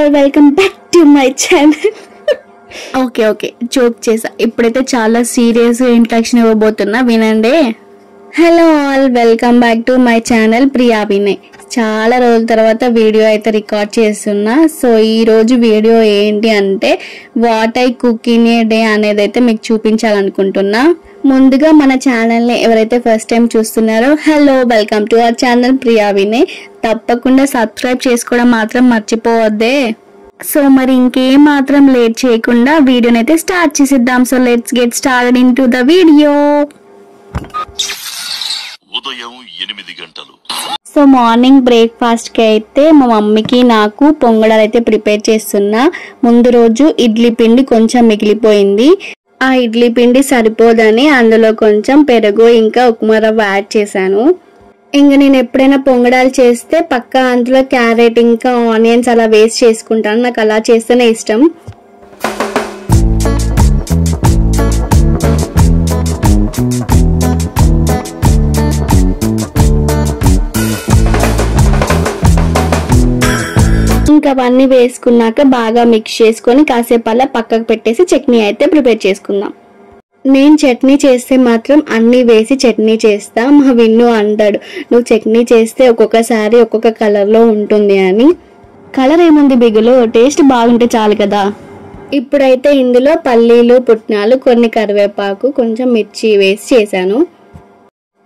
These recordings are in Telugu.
All welcome back to my channel. Okay joke చేసా. ఇప్పుడైతే చాలా సీరియస్ ఇంట్రడక్షన్ ఇవ్వబోతున్నా, వినండి. Hello all welcome back to my channel Priya Vinay. చాలా రోజుల తర్వాత వీడియో అయితే రికార్డ్ చేస్తున్నా. సో ఈ రోజు వీడియో ఏంటి అంటే what I cook in a day అనేది అయితే మీకు చూపించాలనుకుంటున్నా. ముందుగా మన ఛానల్ని ఎవరైతే ఫస్ట్ టైం చూస్తున్నారో hello welcome to our channel Priya Vinay. తప్పకుండా సబ్స్క్రైబ్ చేసుకోవడం మాత్రం మర్చిపోవద్దే. సో మరి ఇంకేం మాత్రం లేట్ చేయకుండా వీడియోని అయితే స్టార్ట్ చేసిద్దాం. So let's get started into the video. ఉదయం 8 గంటలు. సో మార్నింగ్ బ్రేక్ఫాస్ట్ కి అయితే మా మమ్మీకి నాకు పొంగడాలు అయితే ప్రిపేర్ చేస్తున్నా. ముందు రోజు ఇడ్లీ పిండి కొంచెం మిగిలిపోయింది. ఆ ఇడ్లీ పిండి సరిపోదని అందులో కొంచెం పెరుగు ఇంకా ఉప్మా రవ్వ యాడ్ చేశాను. ఇంకా నేను ఎప్పుడైనా పొంగడాలు చేస్తే పక్కా అందులో క్యారెట్ ఇంకా ఆనియన్స్ అలా వేస్ట్ చేసుకుంటాను. నాకు అలా చేస్తేనే ఇష్టం. ఇంకా అవన్నీ వేసుకున్నాక బాగా మిక్స్ చేసుకొని కాసేపు అలా పక్కకు పెట్టేసి చట్నీ అయితే ప్రిపేర్ చేసుకుందాం. నేను చట్నీ చేస్తే మాత్రం అన్నీ వేసి చట్నీ చేస్తా. మా విన్ను అంటాడు, నువ్వు చట్నీ చేస్తే ఒక్కొక్కసారి ఒక్కొక్క కలర్లో ఉంటుంది అని. కలర్ ఏముంది బిగులు, టేస్ట్ బాగుంటే చాలు కదా. ఇప్పుడైతే ఇందులో పల్లీలు, పుట్నాలు, కొన్ని కరివేపాకు, కొంచెం మిర్చి వేసి చేశాను.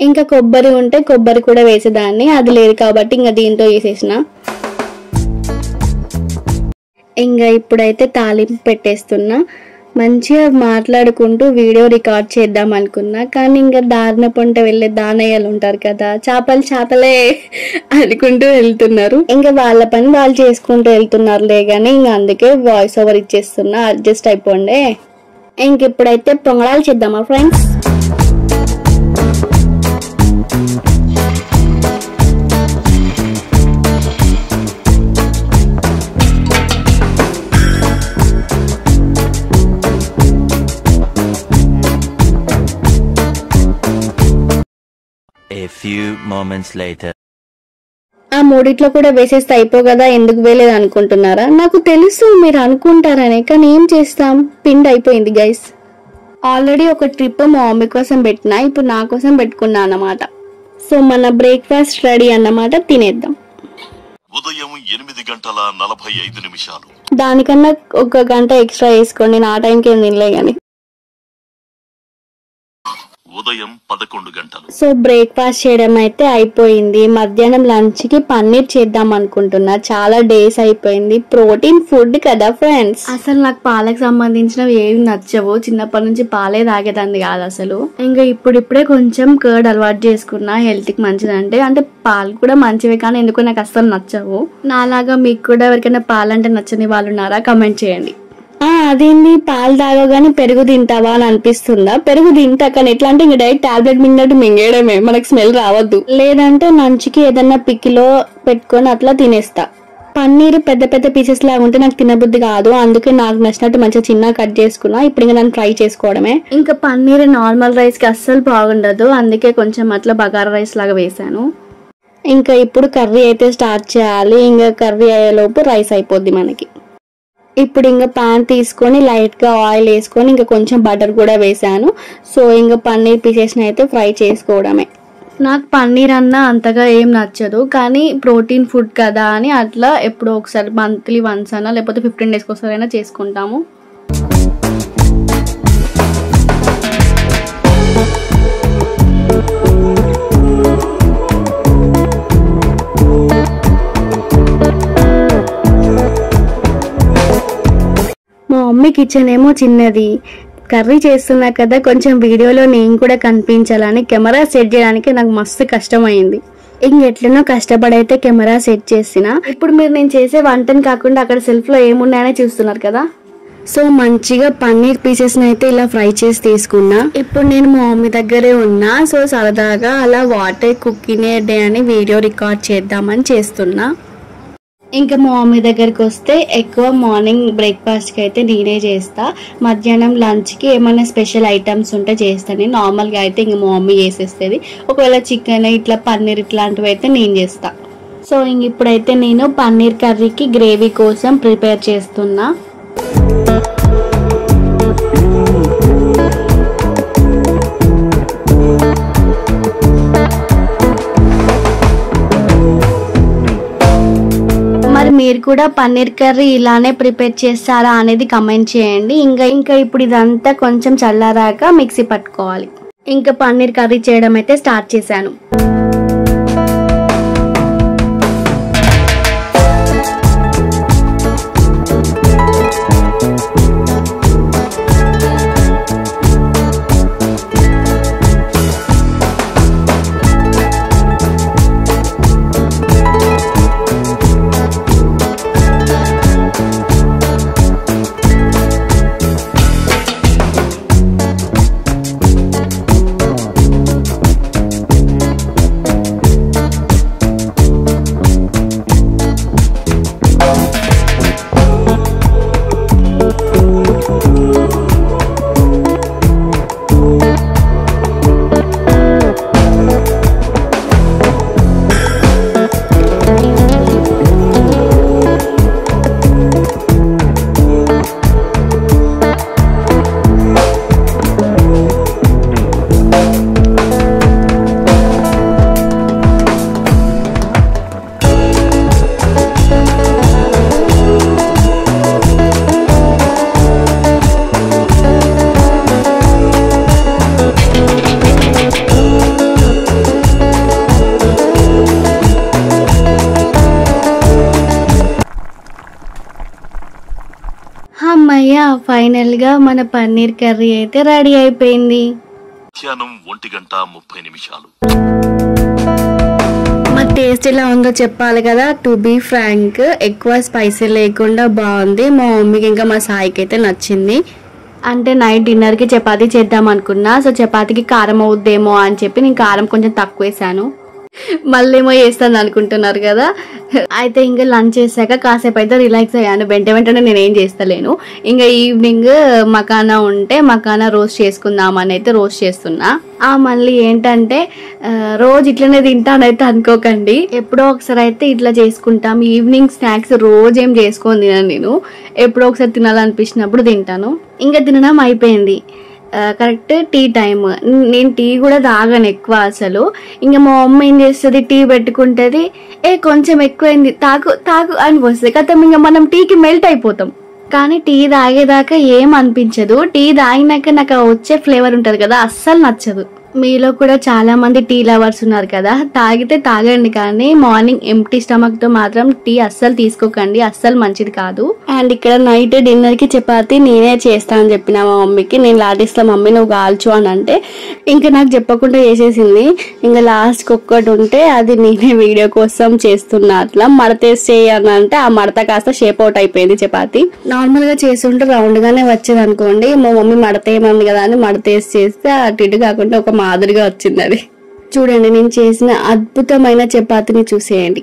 ఇంకా కొబ్బరి ఉంటే కొబ్బరి కూడా వేసేదాన్ని, అది లేదు కాబట్టి ఇంకా దీంతో వేసేసిన. ఇంకా ఇప్పుడైతే తాలింపు పెట్టేస్తున్నా. మంచిగా మాట్లాడుకుంటూ వీడియో రికార్డ్ చేద్దాం అనుకున్నా, కానీ ఇంకా దారిన పొంట వెళ్ళే దానయ్యలు ఉంటారు కదా, చేపలే అనుకుంటూ వెళ్తున్నారు. ఇంకా వాళ్ళ పని వాళ్ళు చేసుకుంటూ వెళ్తున్నారులే కానీ ఇంకా అందుకే వాయిస్ ఓవర్ ఇచ్చేస్తున్నా, అడ్జస్ట్ అయిపోండి. ఇంక ఇప్పుడైతే పొంగడాలు చేద్దామా friends. A few moments later. ఆ మూడిట్లో కూడా వేసేస్తే అయిపో కదా, ఎందుకు వేయలేదు అనుకుంటున్నారా? నాకు తెలుసు మీరు అనుకుంటారని, కానీ ఏం చేస్తాం, పిండి అయిపోయింది గైస్. ఆల్రెడీ ఒక ట్రిప్ మా మమ్మీ కోసం పెట్టినా, ఇప్పుడు నా కోసం పెట్టుకున్నా అన్నమాట. సో మన బ్రేక్ఫాస్ట్ రెడీ అన్నమాట, తినేద్దాం. ఉదయం 8:45. దానికన్నా ఒక గంట ఎక్స్ట్రా వేసుకోండి, నా టైంకి ఏం తినలే కానీ. ఉదయం 11 గంటలు. సో బ్రేక్ఫాస్ట్ చేయడం అయితే అయిపోయింది. మధ్యాహ్నం లంచ్ కి పన్నీర్ చేద్దాం అనుకుంటున్నా. చాలా డేస్ అయిపోయింది. ప్రోటీన్ ఫుడ్ కదా ఫ్రెండ్స్. అసలు నాకు పాలకు సంబంధించినవి ఏవి నచ్చవు. చిన్నప్పటి నుంచి పాలే తాగేదాన్ని కాదు అసలు. ఇంకా ఇప్పుడిప్పుడే కొంచెం కర్డ్ అలవాటు చేసుకున్నా, హెల్త్ కి మంచిదంటే. అంటే పాలు కూడా మంచివే కానీ ఎందుకో నాకు అసలు నచ్చవు. నాలాగా మీకు కూడా ఎవరికైనా పాలంటే నచ్చని వాళ్ళు ఉన్నారా? కమెంట్ చేయండి. అదేంది పాలు తాగగానే పెరుగు తింటావా అని అనిపిస్తుందా? పెరుగు తింటా, కానీ ఎట్లా అంటే ఇంకా డైరెక్ట్ టాబ్లెట్ మింగినట్టు మింగేయడమే, మనకు స్మెల్ రావద్దు. లేదంటే నంచుకి ఏదన్నా పిక్కిలో పెట్టుకొని అట్లా తినేస్తా. పన్నీర్ పెద్ద పెద్ద పీసెస్ లాగా ఉంటే నాకు తినబుద్ధి కాదు, అందుకే నాకు నచ్చినట్టు మంచిగా చిన్నగా కట్ చేసుకున్నా. ఇప్పుడు ఇంకా నన్ను ఫ్రై చేసుకోవడమే. ఇంకా పన్నీర్ నార్మల్ రైస్ కి అస్సలు బాగుండదు, అందుకే కొంచెం అట్లా బగారా రైస్ లాగా వేసాను. ఇంకా ఇప్పుడు కర్రీ అయితే స్టార్ట్ చేయాలి. ఇంకా కర్రీ అయ్యేలోపు రైస్ అయిపోద్ది మనకి. ఇప్పుడు ఇంకా పాన్ తీసుకొని లైట్ గా ఆయిల్ వేసుకొని ఇంకా కొంచెం బటర్ కూడా వేసాను. సో ఇంకా పన్నీర్ పీసెస్ అయితే ఫ్రై చేసుకోవడమే. నాకు పన్నీర్ అన్న అంతగా ఏం నచ్చదు, కానీ ప్రోటీన్ ఫుడ్ కదా అని అట్లా ఎప్పుడో ఒకసారి మంత్లీ వన్స్ అన్నా లేకపోతే 15 days ఒకసారి అయినా చేసుకుంటాము. మా మమ్మీ కిచెన్ ఏమో చిన్నది, కర్రీ చేస్తున్నా కదా కొంచెం వీడియోలో నేను కూడా కనిపించాలని కెమెరా సెట్ చేయడానికి నాకు మస్తు కష్టమైంది. ఇంకెట్లనో కష్టపడైతే కెమెరా సెట్ చేసిన. ఇప్పుడు మీరు నేను చేసే వంటని కాకుండా అక్కడ సెల్ఫ్ లో ఏమున్నాయని చూస్తున్నారు కదా. సో మంచిగా పన్నీర్ పీసెస్ అయితే ఇలా ఫ్రై చేసి తీసుకున్నా. ఇప్పుడు నేను మా మమ్మీ దగ్గరే ఉన్నా. సో సరదాగా అలా what I cook in a day అని వీడియో రికార్డ్ చేద్దామని చేస్తున్నా. ఇంకా మా మమ్మీ దగ్గరికి వస్తే ఎక్కువ మార్నింగ్ బ్రేక్ఫాస్ట్కి అయితే నేనే చేస్తా. మధ్యాహ్నం లంచ్కి ఏమైనా స్పెషల్ ఐటమ్స్ ఉంటే చేస్తాను. నార్మల్గా అయితే ఇంక మా మమ్మీ చేసేస్తుంది. ఒకవేళ చికెన్ ఇట్లా పన్నీర్ ఇట్లాంటివి అయితే నేను చేస్తా. సో ఇంక ఇప్పుడైతే నేను పన్నీర్ కర్రీకి గ్రేవీ కోసం ప్రిపేర్ చేస్తున్నా. మరి మీరు కూడా పన్నీర్ కర్రీ ఇలానే ప్రిపేర్ చేస్తారా అనేది కమెంట్ చేయండి. ఇంకా ఇప్పుడు ఇదంతా కొంచెం చల్లారాక మిక్సీ పట్టుకోవాలి. ఇంకా పన్నీర్ కర్రీ చేయడం అయితే స్టార్ట్ చేశాను. అమ్మయ్య, ఫైనల్ గా మన పన్నీర్ కర్రీ అయితే రెడీ అయిపోయింది. మధ్యాహ్నం 1:30 మరి టేస్ట్ ఎలా ఉందో చెప్పాలి కదా. టు బీ ఫ్రాంక్, ఎక్కువ స్పైసీ లేకుండా బాగుంది. మా మమ్మీకి ఇంకా మా సాయికి అయితే నచ్చింది. అంటే నైట్ డిన్నర్కి చపాతీ చేద్దాం అనుకున్నా. సో చపాతీకి కారం అవుద్దేమో అని చెప్పి నేను కారం కొంచెం తక్కువ వేసాను. మళ్ళీ ఏమో చేస్తాను అనుకుంటున్నారు కదా. అయితే ఇంకా లంచ్ చేశాక కాసేపు అయితే రిలాక్స్ అయ్యాను. వెంటనే నేనేం చేస్తలేను. ఇంకా ఈవినింగ్ మకానా ఉంటే మకానా రోస్ట్ చేసుకుందామని అయితే రోస్ట్ చేస్తున్నా. మళ్ళీ ఏంటంటే రోజు ఇట్లనే తింటానైతే అనుకోకండి. ఎప్పుడో ఒకసారి అయితే ఇట్లా చేసుకుంటాం. ఈవినింగ్ స్నాక్స్ రోజు ఏం చేసుకొని తినను నేను. ఎప్పుడో ఒకసారి తినాలనిపించినప్పుడు తింటాను. ఇంకా తినడం అయిపోయింది. Correct tea time. నేను టీ కూడా తాగాను ఎక్కువ అసలు. ఇంకా మా మమ్మీ ఏం చేస్తుంది, టీ పెట్టుకుంటుంది, కొంచెం ఎక్కువైంది తాగు తాగు అని వస్తుంది కదా. ఇంకా మనం టీకి మెల్ట్ అయిపోతాం. కానీ టీ తాగేదాకా ఏం అనిపించదు. టీ తాగినాక నాకు వచ్చే ఫ్లేవర్ ఉంటుంది కదా, అస్సలు నచ్చదు. మీలో కూడా చాలా మంది టీ లవర్స్ ఉన్నారు కదా. తాగితే తాగండి, కానీ మార్నింగ్ ఎంప్టీ స్టమక్ తో మాత్రం టీ అస్సలు తీసుకోకండి, అస్సలు మంచిది కాదు. అండ్ ఇక్కడ నైట్ డిన్నర్ కి చపాతి నేనే చేస్తా అని చెప్పిన మా మమ్మీకి. నేను లాటిస్తా మమ్మీ నువ్వు కాల్చు అని అంటే ఇంకా నాకు చెప్పకుండా చేసేసింది. ఇంకా లాస్ట్ ఒక్కటి ఉంటే అది నేనే వీడియో కోసం చేస్తున్నా. అట్లా మడతేసి చేయని అంటే ఆ మడత కాస్త షేప్ అవుట్ అయిపోయింది చపాతి. నార్మల్ గా చేస్తుంటే రౌండ్ గానే వచ్చేది అనుకోండి. మా మమ్మీ మడతేయమంది కదా అని మడతేసి చేస్తే అటు ఇటు కాకుండా ఒక మాదిరిగా వచ్చింది. అది చూడండి, నేను చేసిన అద్భుతమైన చపాతీని చూసేయండి.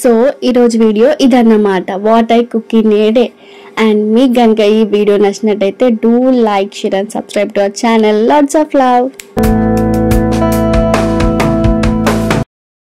సో ఈరోజు వీడియో ఇదన్నమాట, what I cook in a day. And మీకు కనుక ఈ వీడియో నచ్చినట్టయితే do like, share and subscribe to our channel. Lots of love.